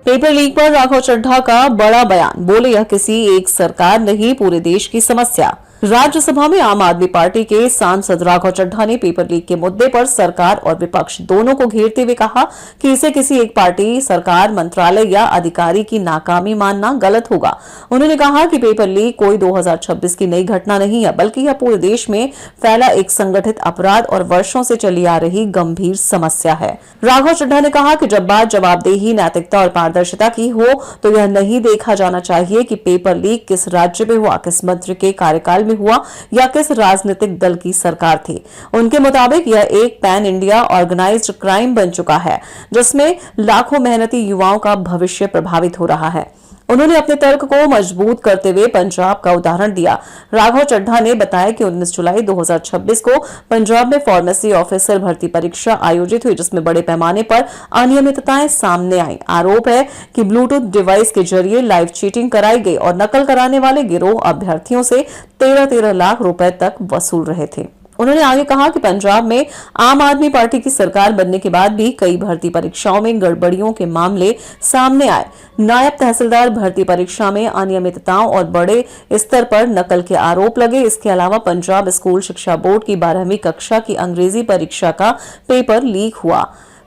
Paper leak पर राघव चड्ढा का बड़ा बयान, बोले यह किसी एक सरकार नहीं पूरे देश की समस्या। राज्यसभा में आम आदमी पार्टी के सांसद राघव चड्ढा ने पेपर लीक के मुद्दे पर सरकार और विपक्ष दोनों को घेरते हुए कहा कि इसे किसी एक पार्टी, सरकार, मंत्रालय या अधिकारी की नाकामी मानना गलत होगा। उन्होंने कहा कि पेपर लीक कोई 2026 की नई घटना नहीं है, बल्कि यह पूरे देश में फैला एक संगठित अपराध और वर्षों से चली आ रही गंभीर समस्या है। राघव चड्ढा ने कहा कि जब बात जवाबदेही, नैतिकता और पारदर्शिता की हो तो यह नहीं देखा जाना चाहिए कि पेपर लीक किस राज्य में हुआ, किस मंत्री के कार्यकाल में हुआ या किस राजनीतिक दल की सरकार थी। उनके मुताबिक यह एक पैन इंडिया ऑर्गेनाइज्ड क्राइम बन चुका है, जिसमें लाखों मेहनती युवाओं का भविष्य प्रभावित हो रहा है। उन्होंने अपने तर्क को मजबूत करते हुए पंजाब का उदाहरण दिया। राघव चड्ढा ने बताया कि 19 जुलाई 2026 को पंजाब में फार्मेसी ऑफिसर भर्ती परीक्षा आयोजित हुई, जिसमें बड़े पैमाने पर अनियमितताएं सामने आई। आरोप है कि ब्लूटूथ डिवाइस के जरिए लाइव चीटिंग कराई गई और नकल कराने वाले गिरोह अभ्यर्थियों से 13-13 लाख रुपए तक वसूल रहे थे। उन्होंने आगे कहा कि पंजाब में आम आदमी पार्टी की सरकार बनने के बाद भी कई भर्ती परीक्षाओं में गड़बड़ियों के मामले सामने आए। नायब तहसीलदार भर्ती परीक्षा में अनियमितताओं और बड़े स्तर पर नकल के आरोप लगे। इसके अलावा पंजाब स्कूल शिक्षा बोर्ड की 12वीं कक्षा की अंग्रेजी परीक्षा का पेपर लीक हुआ।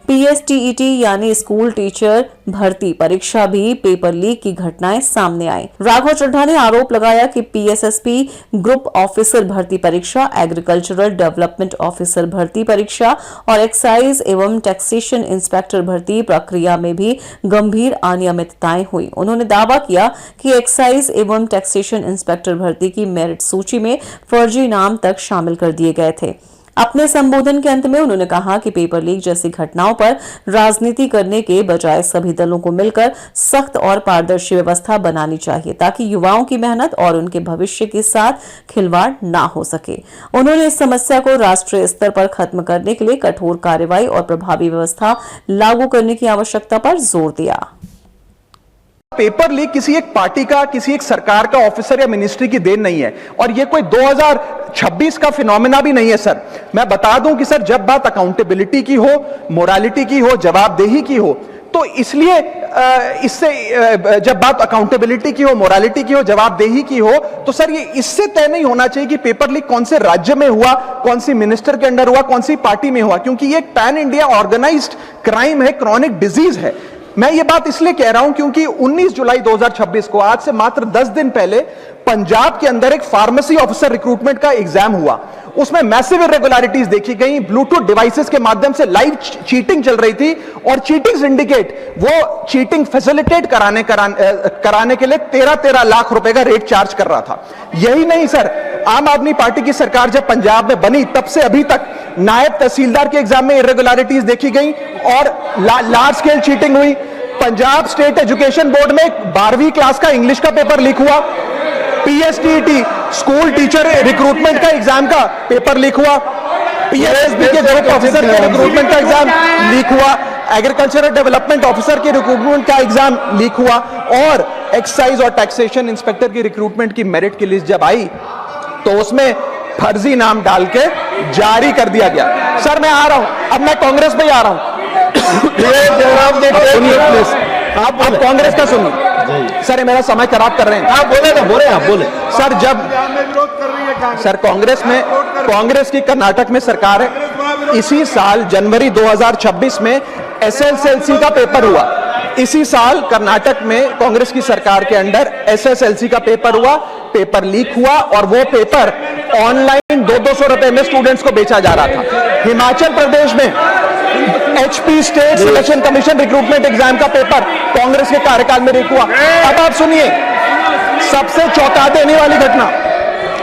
PSTET यानी स्कूल टीचर भर्ती परीक्षा भी पेपर लीक की घटनाएं सामने आई। राघव चड्ढा ने आरोप लगाया कि PSSP ग्रुप ऑफिसर भर्ती परीक्षा, एग्रीकल्चरल डेवलपमेंट ऑफिसर भर्ती परीक्षा और एक्साइज एवं टैक्सेशन इंस्पेक्टर भर्ती प्रक्रिया में भी गंभीर अनियमितताएं हुई। उन्होंने दावा किया कि एक्साइज एवं टैक्सेशन इंस्पेक्टर भर्ती की मेरिट सूची में फर्जी नाम तक शामिल कर दिए गए थे। अपने संबोधन के अंत में उन्होंने कहा कि पेपर लीक जैसी घटनाओं पर राजनीति करने के बजाय सभी दलों को मिलकर सख्त और पारदर्शी व्यवस्था बनानी चाहिए, ताकि युवाओं की मेहनत और उनके भविष्य के साथ खिलवाड़ ना हो सके। उन्होंने इस समस्या को राष्ट्रीय स्तर पर खत्म करने के लिए कठोर कार्रवाई और प्रभावी व्यवस्था लागू करने की आवश्यकता पर जोर दिया। पेपर लीक किसी एक पार्टी का, किसी एक सरकार का ऑफिसर या मिनिस्ट्री की देन नहीं है और ये कोई 2026 का फिनोमेना भी नहीं है सर। मैं बता दूं कि सर, जब बात अकाउंटेबिलिटी की हो, मोरालिटी की हो, जवाबदेही की हो, तो इसलिए जब बात अकाउंटेबिलिटी की हो, मोरालिटी की हो, जवाबदेही की हो, तो सर ये इससे तय नहीं होना चाहिए कि पेपर लीक कौन से राज्य में हुआ, कौन सी मिनिस्टर के अंडर हुआ, कौन सी पार्टी में हुआ, क्योंकि ये एक पैन इंडिया ऑर्गेनाइज्ड क्राइम है, क्रॉनिक डिजीज है। मैं ये बात इसलिए कह रहा हूं क्योंकि 19 जुलाई 2026 को, आज से मात्र 10 दिन पहले, पंजाब के अंदर एक फार्मेसी ऑफिसर रिक्रूटमेंट का एग्जाम हुआ। उसमें मैसिव इरेगुलरिटीज देखी गई। ब्लूटूथ डिवाइसेस के माध्यम से लाइव चीटिंग चल रही थी और चीटिंग सिंडिकेट वो चीटिंग फैसिलिटेट कराने के लिए 13-13 लाख रुपए का रेट चार्ज कर रहा था। यही नहीं सर, आम आदमी पार्टी की सरकार जब पंजाब में बनी तब से अभी तक नायब तहसीलदार के एग्जाम में इरेगुलरिटीज देखी गई और लार्ज स्केल चीटिंग हुई। पंजाब स्टेट एजुकेशन बोर्ड में 12वीं क्लास का इंग्लिश का पेपर लीक हुआ। PSTET स्कूल टीचर रिक्रूटमेंट का एग्जाम का पेपर लीक हुआ। PSSB के ग्रुप ऑफिसर के रिक्रूटमेंट का एग्जाम लीक हुआ। एग्रीकल्चरल डेवलपमेंट ऑफिसर के रिक्रूटमेंट का एग्जाम लीक हुआ और एक्साइज और टैक्सेशन इंस्पेक्टर की रिक्रूटमेंट की मेरिट की लिस्ट जब आई तो उसमें फर्जी नाम डाल के जारी कर दिया गया। सर मैं आ रहा हूं, अब मैं कांग्रेस में आ रहा हूं। सुनिए प्लीज, आप कांग्रेस का सुनिए सर, ये मेरा समय खराब कर रहे हैं। आप बोले ना, आप बोले सर। जब सर कांग्रेस की कर्नाटक में सरकार है, इसी साल जनवरी 2026 में SSLC का पेपर हुआ। इसी साल कर्नाटक में कांग्रेस की सरकार के अंडर SSLC का पेपर हुआ, पेपर लीक हुआ और वो पेपर ऑनलाइन 200-200 रुपए में स्टूडेंट्स को बेचा जा रहा था। हिमाचल प्रदेश में HP state selection commission recruitment exam का पेपर कांग्रेस के कार्यकाल में लीक हुआ। अब आप सुनिए सबसे चौंका देने वाली घटना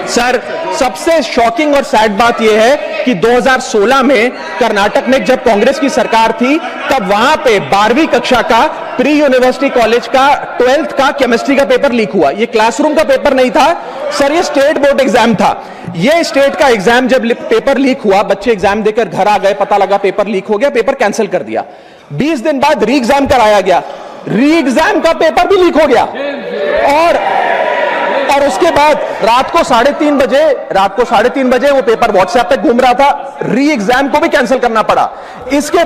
सर, सबसे शॉकिंग और सैड बात यह है कि 2016 में कर्नाटक में जब कांग्रेस की सरकार थी तब वहां पे 12वीं कक्षा का प्री यूनिवर्सिटी कॉलेज का 12th का केमिस्ट्री का पेपर लीक हुआ। ये क्लासरूम का पेपर नहीं था सर, ये स्टेट बोर्ड एग्जाम था। ये स्टेट का एग्जाम जब पेपर लीक हुआ, बच्चे एग्जाम देकर घर आ गए, पता लगा पेपर लीक हो गया, पेपर कैंसिल कर दिया। 20 दिन बाद री एग्जाम कराया गया, री एग्जाम का पेपर भी लीक हो गया और उसके बाद रात को 3:30 बजे वो पेपर व्हाट्सएप पे घूम रहा था, री एग्जाम को भी कैंसिल करना पड़ा। इसके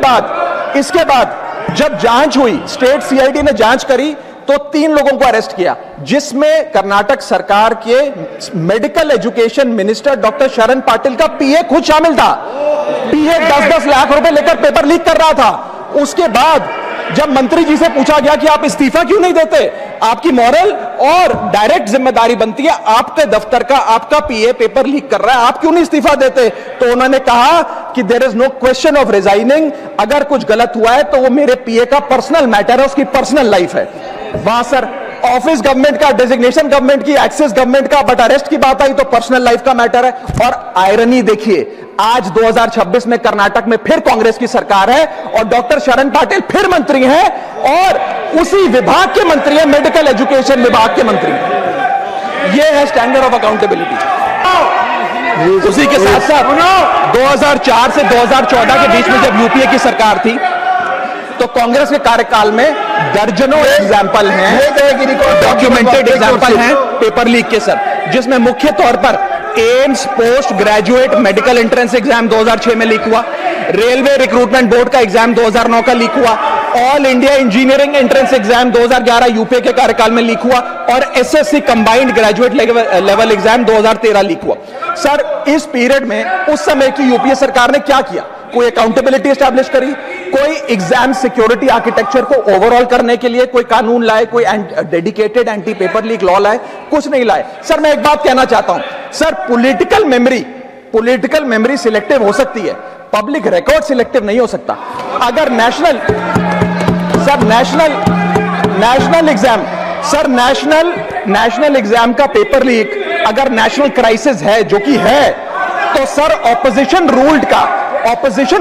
बाद जब जांच हुई, स्टेट सीआईडी ने जांच करी तो 3 लोगों को अरेस्ट किया, जिसमें कर्नाटक सरकार के मेडिकल एजुकेशन मिनिस्टर डॉक्टर शरण पाटिल का पीए खुद शामिल था। पीए 10-10 लाख रुपए लेकर पेपर लीक कर रहा था। उसके बाद जब मंत्री जी से पूछा गया कि आप इस्तीफा क्यों नहीं देते, आपकी मॉरल और डायरेक्ट जिम्मेदारी बनती है, आपके दफ्तर का आपका पीए पेपर लीक कर रहा है, आप क्यों नहीं इस्तीफा देते, तो उन्होंने कहा कि there is no question of resigning, अगर कुछ गलत हुआ है तो वो मेरे पीए का पर्सनल मैटर है, उसकी पर्सनल लाइफ है। वहां सर ऑफिस गवर्नमेंट का, डेजिग्नेशन गवर्नमेंट की, एक्सेस गवर्नमेंट का, बट अरेस्ट की बात आई तो पर्सनल लाइफ का मैटर है। और आयरनी देखिए, आज 2026 में कर्नाटक में फिर कांग्रेस की सरकार है और डॉक्टर शरण पाटिल फिर मंत्री हैं और उसी विभाग के मंत्री हैं, मेडिकल एजुकेशन विभाग के मंत्री। ये है स्टैंडर्ड ऑफ अकाउंटेबिलिटी। उसी के साथ साथ 2004 से 2014 के बीच में जब यूपीए की सरकार थी तो कांग्रेस के कार्यकाल में दर्जनों एग्जाम्पल हैं, डॉक्यूमेंटेड एग्जाम्पल हैं पेपर लीक के सर, जिसमें मुख्य तौर पर AIIMS post graduate medical entrance exam 2006 में लीक हुआ, रेलवे रिक्रूटमेंट बोर्ड का एग्जाम 2009 का लीक हुआ, all India engineering entrance exam 2011 UPA के कार्यकाल में लीक हुआ और SSC combined graduate level exam 2013 leak हुआ। सर इस पीरियड में उस समय की यूपीए सरकार ने क्या किया? कोई अकाउंटेबिलिटी एस्टैब्लिश करी, कोई एग्जाम सिक्योरिटी आर्किटेक्चर को ओवरऑल करने के लिए कोई कानून लाए, कोई dedicated anti paper leak law लाए, कुछ नहीं लाए। सर मैं एक बात कहना चाहता हूं, सर पॉलिटिकल मेमोरी सिलेक्टिव हो सकती है, पब्लिक रिकॉर्ड सिलेक्टिव नहीं हो सकता। अगर नेशनल एग्जाम का पेपर लीक अगर नेशनल क्राइसिस है, जो कि है, तो सर ऑपोजिशन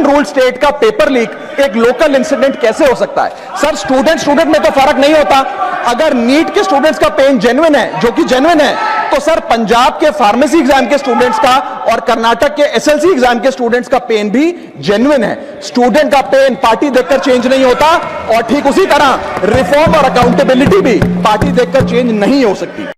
रूल्ड स्टेट का पेपर लीक एक लोकल इंसिडेंट कैसे हो सकता है? सर स्टूडेंट में तो फर्क नहीं होता। अगर नीट के स्टूडेंट्स का पेन जेन्युइन है, जो कि जेन्युइन है, तो सर पंजाब के फार्मेसी एग्जाम के स्टूडेंट्स का और कर्नाटक के एसएलसी एग्जाम के स्टूडेंट्स का पेन भी जेन्युइन है। स्टूडेंट का पेन पार्टी देखकर चेंज नहीं होता और ठीक उसी तरह रिफॉर्म और अकाउंटेबिलिटी भी पार्टी देखकर चेंज नहीं हो सकती।